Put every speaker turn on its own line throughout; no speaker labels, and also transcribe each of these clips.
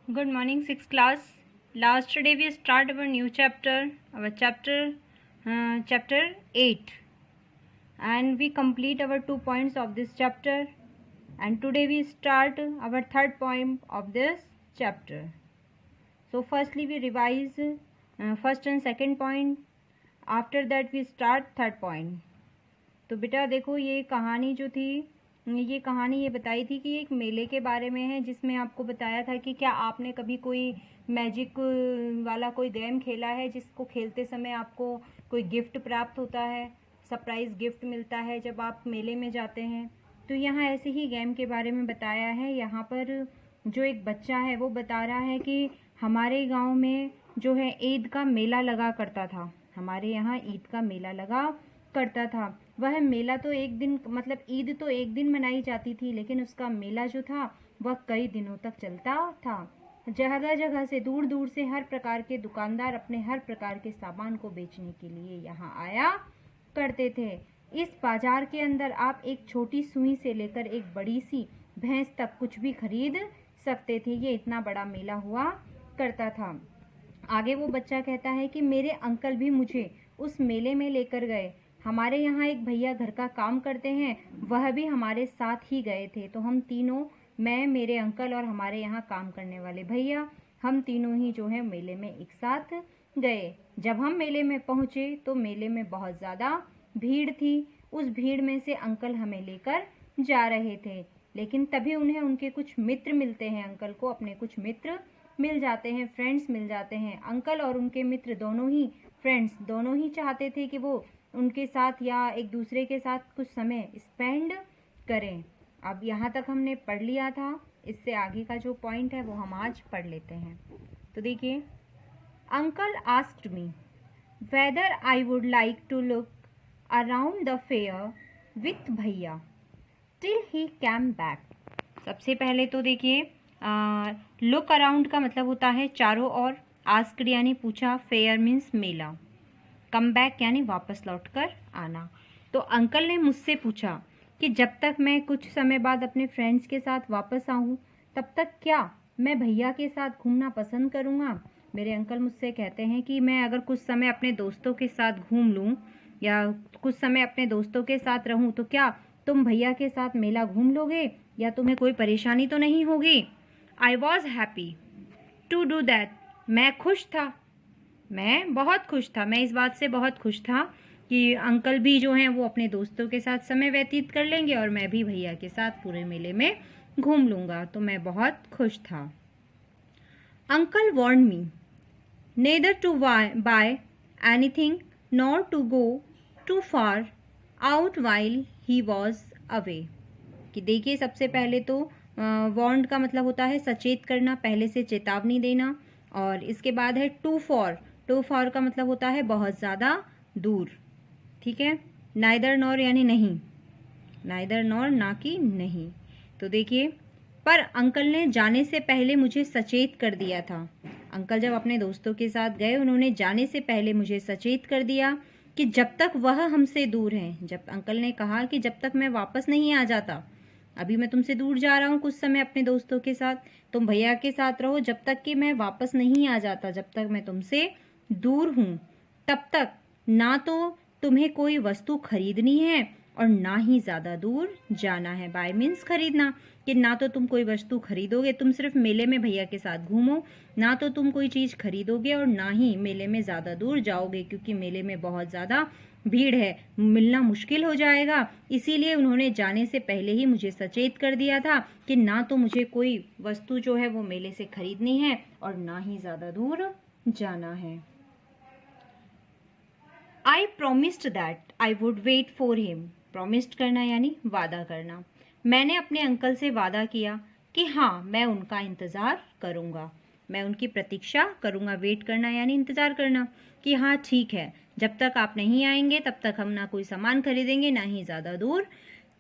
Good morning, sixth class. Last day we start our new chapter, chapter 8, and we complete our 2 points of this chapter. And today we start our third point of this chapter. So firstly we revise first and second point. After that we start third point. तो बेटा देखो ये कहानी जो थी, ये कहानी ये बताई थी कि एक मेले के बारे में है, जिसमें आपको बताया था कि क्या आपने कभी कोई मैजिक वाला कोई गेम खेला है जिसको खेलते समय आपको कोई गिफ्ट प्राप्त होता है, सरप्राइज़ गिफ्ट मिलता है जब आप मेले में जाते हैं। तो यहाँ ऐसे ही गेम के बारे में बताया है। यहाँ पर जो एक बच्चा है वो बता रहा है कि हमारे गांव में जो है ईद का मेला लगा करता था, हमारे यहाँ ईद का मेला लगा करता था। वह मेला तो एक दिन, मतलब ईद तो एक दिन मनाई जाती थी, लेकिन उसका मेला जो था वह कई दिनों तक चलता था। जगह जगह से, दूर दूर से हर प्रकार के दुकानदार अपने हर प्रकार के सामान को बेचने के लिए यहाँ आया करते थे। इस बाजार के अंदर आप एक छोटी सुई से लेकर एक बड़ी सी भैंस तक कुछ भी खरीद सकते थे। ये इतना बड़ा मेला हुआ करता था। आगे वो बच्चा कहता है कि मेरे अंकल भी मुझे उस मेले में लेकर गए। हमारे यहाँ एक भैया घर का काम करते हैं, वह भी हमारे साथ ही गए थे। तो हम तीनों, मैं, मेरे अंकल और हमारे यहाँ काम करने वाले भैया, हम तीनों ही जो है मेले में एक साथ गए। जब हम मेले में पहुँचे तो मेले में बहुत ज़्यादा भीड़ थी। उस भीड़ में से अंकल हमें लेकर जा रहे थे, लेकिन तभी उन्हें उनके कुछ मित्र मिलते हैं। अंकल को अपने कुछ मित्र मिल जाते हैं, फ्रेंड्स मिल जाते हैं। अंकल और उनके मित्र दोनों ही फ्रेंड्स, दोनों ही चाहते थे कि वो उनके साथ या एक दूसरे के साथ कुछ समय स्पेंड करें। अब यहाँ तक हमने पढ़ लिया था। इससे आगे का जो पॉइंट है वो हम आज पढ़ लेते हैं। तो देखिए, uncle asked me whether I would like to look around the fair with भैया टिल ही कैम बैक। सबसे पहले तो देखिए, लुक अराउंड का मतलब होता है चारों ओर, आस्क्ड यानी पूछा, फेयर मीन्स मेला, कम बैक यानी वापस लौटकर आना। तो अंकल ने मुझसे पूछा कि जब तक मैं कुछ समय बाद अपने फ्रेंड्स के साथ वापस आऊँ तब तक क्या मैं भैया के साथ घूमना पसंद करूँगा। मेरे अंकल मुझसे कहते हैं कि मैं अगर कुछ समय अपने दोस्तों के साथ घूम लूँ या कुछ समय अपने दोस्तों के साथ रहूँ तो क्या तुम भैया के साथ मेला घूम लोगे या तुम्हें कोई परेशानी तो नहीं होगी। I was happy to do that. मैं खुश था, मैं बहुत खुश था, मैं इस बात से बहुत खुश था कि अंकल भी जो हैं वो अपने दोस्तों के साथ समय व्यतीत कर लेंगे और मैं भी भैया के साथ पूरे मेले में घूम लूँगा। तो मैं बहुत खुश था। Uncle warn me neither to buy anything nor to go too far out while he was away. कि देखिए, सबसे पहले तो वार्न का मतलब होता है सचेत करना, पहले से चेतावनी देना। और इसके बाद है टू फॉर। टू फॉर का मतलब होता है बहुत ज़्यादा दूर, ठीक है। नाइदर नॉर यानी नहीं, नाइदर नॉर ना कि नहीं। तो देखिए, पर अंकल ने जाने से पहले मुझे सचेत कर दिया था। अंकल जब अपने दोस्तों के साथ गए, उन्होंने जाने से पहले मुझे सचेत कर दिया कि जब तक वह हमसे दूर हैं, जब अंकल ने कहा कि जब तक मैं वापस नहीं आ जाता, अभी मैं तुमसे दूर जा रहा हूँ कुछ समय अपने दोस्तों के साथ, तुम भैया के साथ रहो जब तक कि मैं वापस नहीं आ जाता, जब तक मैं तुमसे दूर हूँ तब तक ना तो तुम्हें कोई वस्तु खरीदनी है और ना ही ज़्यादा दूर जाना है। बाय मीन्स खरीदना, कि ना तो तुम कोई वस्तु खरीदोगे, तुम सिर्फ मेले में भैया के साथ घूमो, ना तो तुम कोई चीज़ खरीदोगे और ना ही मेले में ज़्यादा दूर जाओगे, क्योंकि मेले में बहुत ज़्यादा भीड़ है, मिलना मुश्किल हो जाएगा। इसीलिए उन्होंने जाने से पहले ही मुझे सचेत कर दिया था कि ना तो मुझे कोई वस्तु जो है वो मेले से खरीदनी है और ना ही ज़्यादा दूर जाना है। I promised that I would wait for him. Promised करना यानी वादा करना। मैंने अपने अंकल से वादा किया कि हाँ, मैं उनका इंतज़ार करूँगा, मैं उनकी प्रतीक्षा करूँगा। वेट करना यानी इंतज़ार करना, कि हाँ ठीक है, जब तक आप नहीं आएंगे तब तक हम ना कोई सामान खरीदेंगे ना ही ज़्यादा दूर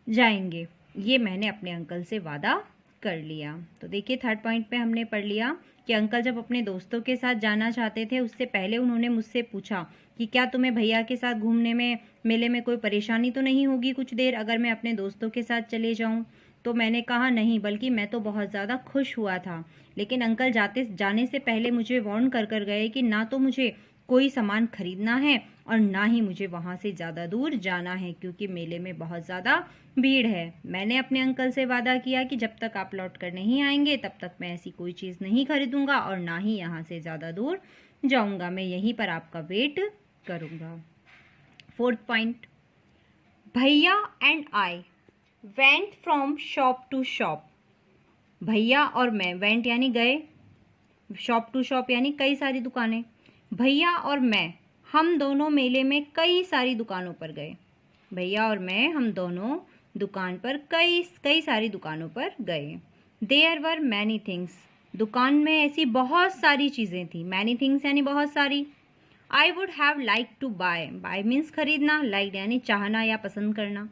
जाएंगे। ये मैंने अपने अंकल से वादा कर लिया। तो देखिए, थर्ड पॉइंट पे हमने पढ़ लिया कि अंकल जब अपने दोस्तों के साथ जाना चाहते थे उससे पहले उन्होंने मुझसे पूछा कि क्या तुम्हें भैया के साथ घूमने में, मेले में कोई परेशानी तो नहीं होगी कुछ देर अगर मैं अपने दोस्तों के साथ चले जाऊं। तो मैंने कहा नहीं, बल्कि मैं तो बहुत ज़्यादा खुश हुआ था। लेकिन अंकल जाने से पहले मुझे वार्न कर कर गए कि ना तो मुझे कोई सामान खरीदना है और ना ही मुझे वहाँ से ज़्यादा दूर जाना है, क्योंकि मेले में बहुत ज़्यादा भीड़ है। मैंने अपने अंकल से वादा किया कि जब तक आप लौट कर नहीं आएंगे तब तक मैं ऐसी कोई चीज़ नहीं खरीदूंगा और ना ही यहाँ से ज़्यादा दूर जाऊंगा। मैं यहीं पर आपका वेट करूंगा। 4th पॉइंट, भैया and I went from shop to shop. भैया और मैं, वेंट यानी गए, शॉप टू शॉप यानी कई सारी दुकानें। भैया और मैं, हम दोनों मेले में कई सारी दुकानों पर गए। भैया और मैं, हम दोनों दुकान पर कई सारी दुकानों पर गए। देयर वर मैनी थिंग्स, दुकान में ऐसी बहुत सारी चीज़ें थी। मैनी थिंग्स यानी बहुत सारी। I would have like to buy, buy means खरीदना, लाइक यानी चाहना या पसंद करना।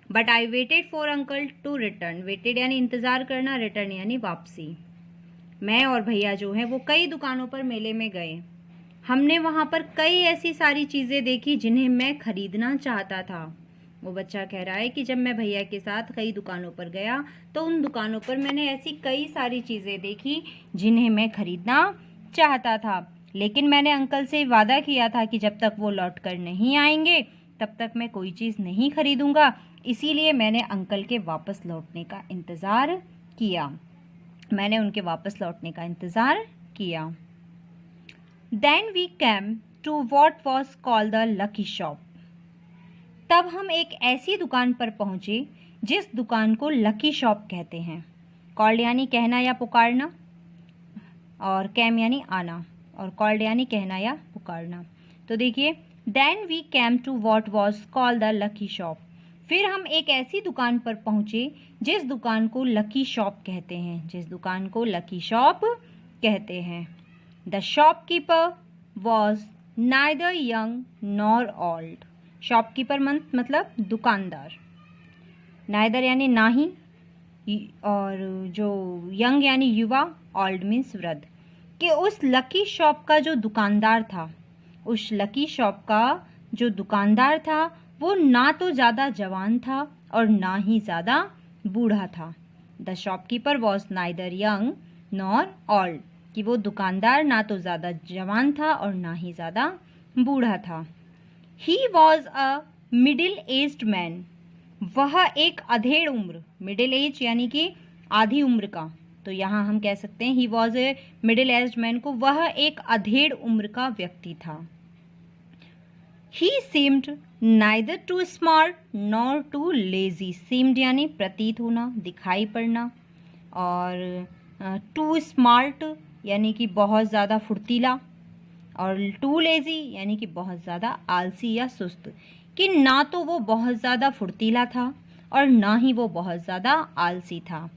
But I waited for uncle to return, waited यानी इंतज़ार करना, रिटर्न यानी वापसी। मैं और भैया जो हैं वो कई दुकानों पर मेले में गए। हमने वहाँ पर कई ऐसी सारी चीज़ें देखी जिन्हें मैं खरीदना चाहता था। वो बच्चा कह रहा है कि जब मैं भैया के साथ कई दुकानों पर गया तो उन दुकानों पर मैंने ऐसी कई सारी चीज़ें देखी जिन्हें मैं खरीदना चाहता था, लेकिन मैंने अंकल से वादा किया था कि जब तक वो लौट कर नहीं आएंगे तब तक मैं कोई चीज़ नहीं खरीदूंगा। इसीलिए मैंने अंकल के वापस लौटने का इंतज़ार किया। मैंने उनके वापस लौटने का इंतज़ार किया। Then we came to what was called the lucky shop. तब हम एक ऐसी दुकान पर पहुँचे जिस दुकान को लकी शॉप कहते हैं। कॉल्ड यानी कहना या पुकारना, और कैम यानी आना, और कॉल्ड यानी कहना या पुकारना। तो देखिए, then we came to what was called the lucky shop. फिर हम एक ऐसी दुकान पर पहुँचे जिस दुकान को लकी शॉप कहते हैं, जिस दुकान को लकी शॉप कहते हैं। The shopkeeper was neither young nor old. Shopkeeper मतलब दुकानदार। नाइदर यानी ना ही, और जो यंग यानी युवा, ओल्ड मीन्स वृद्ध। कि उस लकी शॉप का जो दुकानदार था, उस लकी शॉप का जो दुकानदार था वो ना तो ज़्यादा जवान था और ना ही ज़्यादा बूढ़ा था। The shopkeeper was neither young nor old, कि वो दुकानदार ना तो ज़्यादा जवान था और ना ही ज़्यादा बूढ़ा था। He was a middle aged man, वह एक अधेड़ उम्र, मिडिल एज यानी कि आधी उम्र का, तो यहाँ हम कह सकते हैं he was a middle aged man, को वह एक अधेड़ उम्र का व्यक्ति था। He seemed neither too smart nor too lazy. Seemed यानी प्रतीत होना, दिखाई पड़ना, और टू स्मार्ट यानी कि बहुत ज़्यादा फुर्तीला, और टू लेजी यानी कि बहुत ज़्यादा आलसी या सुस्त। कि ना तो वो बहुत ज़्यादा फुर्तीला था और ना ही वो बहुत ज़्यादा आलसी था।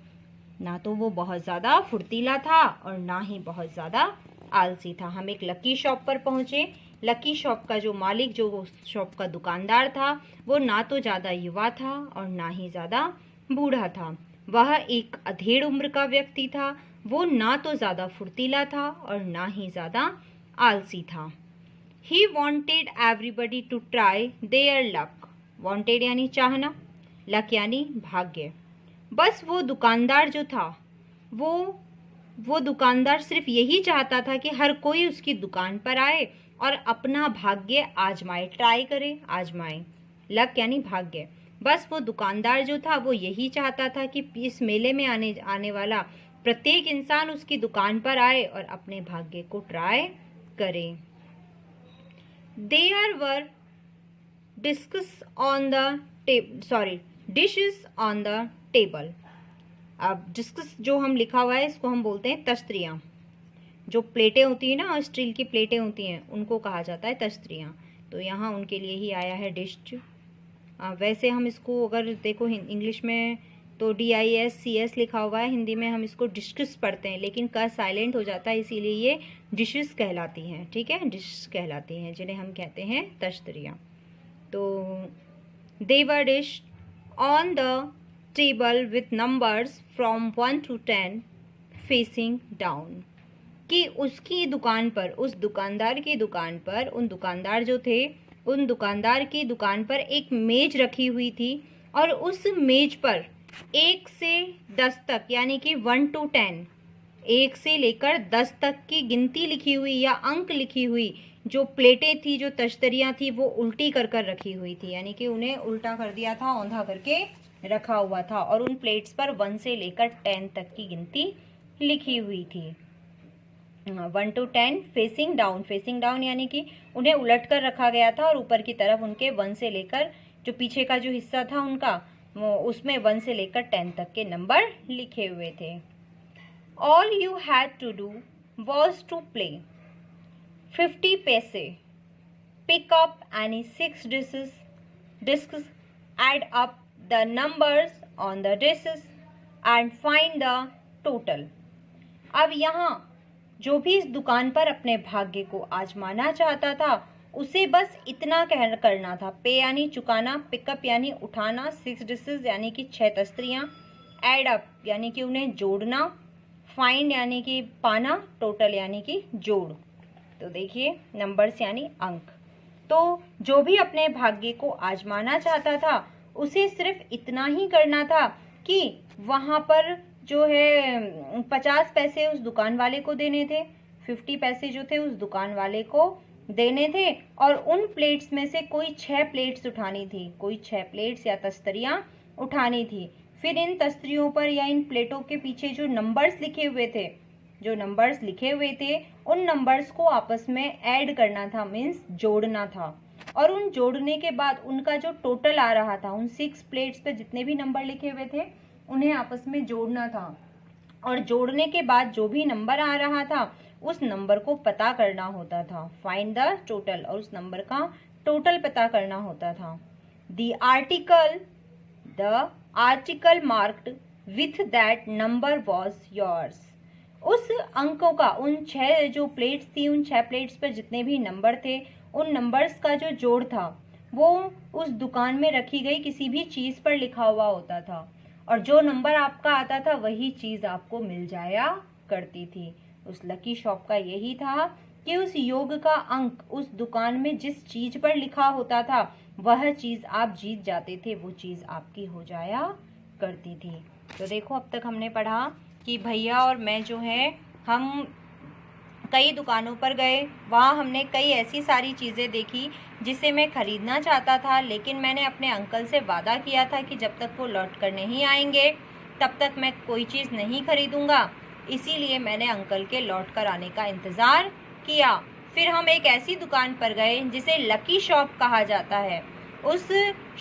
ना तो वो बहुत ज़्यादा फुर्तीला था और ना ही बहुत ज़्यादा आलसी था। हम एक लकी शॉप पर पहुँचे। लकी शॉप का जो मालिक, जो उस शॉप का दुकानदार था, वो ना तो ज़्यादा युवा था और ना ही ज़्यादा बूढ़ा था। वह एक अधेड़ उम्र का व्यक्ति था। वो ना तो ज़्यादा फुर्तीला था और ना ही ज़्यादा आलसी था। He wanted everybody to try their luck. Wanted यानी चाहना, luck यानी भाग्य। बस वो दुकानदार जो था, वो दुकानदार सिर्फ यही चाहता था कि हर कोई उसकी दुकान पर आए और अपना भाग्य आजमाए, ट्राई करे, आजमाए। लक यानी भाग्य। बस वो दुकानदार जो था वो यही चाहता था कि इस मेले में आने वाला प्रत्येक इंसान उसकी दुकान पर आए और अपने भाग्य को ट्राई करे। There were dishes on the table. अब डिस्कस जो हम लिखा हुआ है इसको हम बोलते हैं तश्तरियाँ। जो प्लेटें होती हैं ना, स्टील की प्लेटें होती हैं, उनको कहा जाता है तश्तरियाँ। तो यहाँ उनके लिए ही आया है डिश। वैसे हम इसको अगर देखो इंग्लिश में तो DISCS लिखा हुआ है, हिंदी में हम इसको डिशेस पढ़ते हैं, लेकिन का साइलेंट हो जाता है, इसीलिए ये डिशेस कहलाती हैं। ठीक है, डिशेस कहलाती हैं जिन्हें हम कहते हैं तश्तरियाँ। तो they were dish on the table with numbers from 1 to 10 facing down. कि उसकी दुकान पर, उस दुकानदार की दुकान पर, उन दुकानदार जो थे उन दुकानदार की दुकान पर एक मेज रखी हुई थी और उस मेज पर 1 से 10 तक यानी कि 1 to 10, 1 से लेकर 10 तक की गिनती लिखी हुई या अंक लिखी हुई जो प्लेटें थी, जो तश्तरियाँ थी, वो उल्टी कर कर रखी हुई थी, यानी कि उन्हें उल्टा कर दिया था, औंधा करके रखा हुआ था और उन प्लेट्स पर 1 से लेकर 10 तक की गिनती लिखी हुई थी। 1 to 10 फेसिंग डाउन यानी कि उन्हें उलट कर रखा गया था और ऊपर की तरफ उनके 1 से लेकर जो पीछे का जो हिस्सा था उनका, वो उसमें 1 से लेकर 10 तक के नंबर लिखे हुए थे। All you had to do was to play 50 पैसे, pick up any 6 discs, add up the numbers on the discs and find the total। अब यहाँ जो भी इस दुकान पर अपने भाग्य को आजमाना चाहता था उसे बस इतना करना था। पे यानी चुकाना, पिकअप यानी उठाना, 6 डिशेस यानी कि 6 तस्तरियाँ, एड अप यानी कि उन्हें जोड़ना, फाइंड यानी कि पाना, टोटल यानी कि जोड़। तो देखिए नंबर्स यानी अंक। तो जो भी अपने भाग्य को आजमाना चाहता था उसे सिर्फ इतना ही करना था कि वहाँ पर जो है 50 पैसे उस दुकान वाले को देने थे, 50 पैसे जो थे उस दुकान वाले को देने थे और उन प्लेट्स में से कोई 6 प्लेट्स उठानी थी, कोई 6 प्लेट्स या तस्तरियाँ उठानी थी। फिर इन तस्तरियों पर या इन प्लेटों के पीछे जो नंबर्स लिखे हुए थे उन नंबर्स को आपस में ऐड करना था, मीन्स जोड़ना था। और उन जोड़ने के बाद उनका जो टोटल आ रहा था, उन 6 प्लेट्स पे जितने भी नंबर लिखे हुए थे उन्हें आपस में जोड़ना था और जोड़ने के बाद जो भी नंबर आ रहा था उस नंबर को पता करना होता था, फाइंड द टोटल, और उस नंबर का टोटल पता करना होता था। The article marked with that number was yours. उस अंकों का, उन 6 जो प्लेट्स थी, उन 6 प्लेट्स पर जितने भी नंबर थे उन नंबर्स का जो जोड़ था वो उस दुकान में रखी गई किसी भी चीज़ पर लिखा हुआ होता था और जो नंबर आपका आता था वही चीज़ आपको मिल जाया करती थी। उस लकी शॉप का यही था कि उस योग का अंक उस दुकान में जिस चीज़ पर लिखा होता था वह चीज़ आप जीत जाते थे, वो चीज़ आपकी हो जाया करती थी। तो देखो अब तक हमने पढ़ा कि भैया और मैं जो है हम कई दुकानों पर गए, वहाँ हमने कई ऐसी सारी चीज़ें देखी जिसे मैं ख़रीदना चाहता था, लेकिन मैंने अपने अंकल से वादा किया था कि जब तक वो लौट कर नहीं आएंगे तब तक मैं कोई चीज़ नहीं खरीदूंगा। इसीलिए मैंने अंकल के लौट कर आने का इंतज़ार किया। फिर हम एक ऐसी दुकान पर गए जिसे लकी शॉप कहा जाता है। उस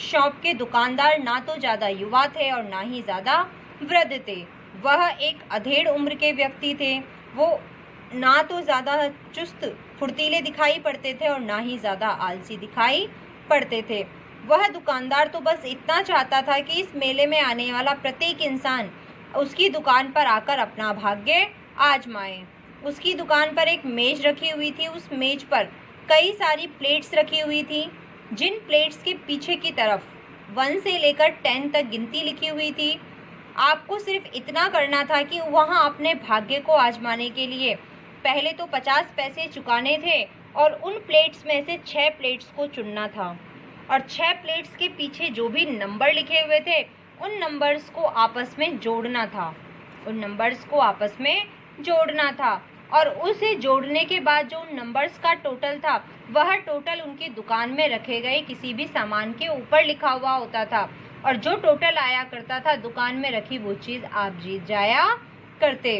शॉप के दुकानदार ना तो ज़्यादा युवा थे और ना ही ज़्यादा वृद्ध थे। वह एक अधेड़ उम्र के व्यक्ति थे। वो ना तो ज़्यादा चुस्त फुर्तीले दिखाई पड़ते थे और ना ही ज़्यादा आलसी दिखाई पड़ते थे। वह दुकानदार तो बस इतना चाहता था कि इस मेले में आने वाला प्रत्येक इंसान उसकी दुकान पर आकर अपना भाग्य आजमाए। उसकी दुकान पर एक मेज रखी हुई थी, उस मेज पर कई सारी प्लेट्स रखी हुई थी, जिन प्लेट्स के पीछे की तरफ 1 से लेकर 10 तक गिनती लिखी हुई थी। आपको सिर्फ इतना करना था कि वहाँ अपने भाग्य को आजमाने के लिए पहले तो 50 पैसे चुकाने थे और उन प्लेट्स में से 6 प्लेट्स को चुनना था और 6 प्लेट्स के पीछे जो भी नंबर लिखे हुए थे उन नंबर्स को आपस में जोड़ना था। और उसे जोड़ने के बाद जो उन नंबर्स का टोटल था वह टोटल उनकी दुकान में रखे गए किसी भी सामान के ऊपर लिखा हुआ होता था और जो टोटल आया करता था दुकान में रखी वो चीज़ आप जीत जाया करते।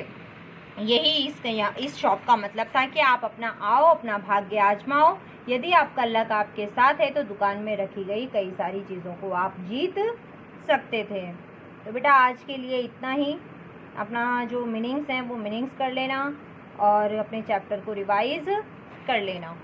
यही इस शॉप का मतलब था कि आप अपना भाग्य आजमाओ। यदि आपका लक आपके साथ है तो दुकान में रखी गई कई सारी चीज़ों को आप जीत सकते थे। तो बेटा आज के लिए इतना ही। अपना जो मीनिंग्स हैं वो मीनिंग्स कर लेना और अपने चैप्टर को रिवाइज कर लेना।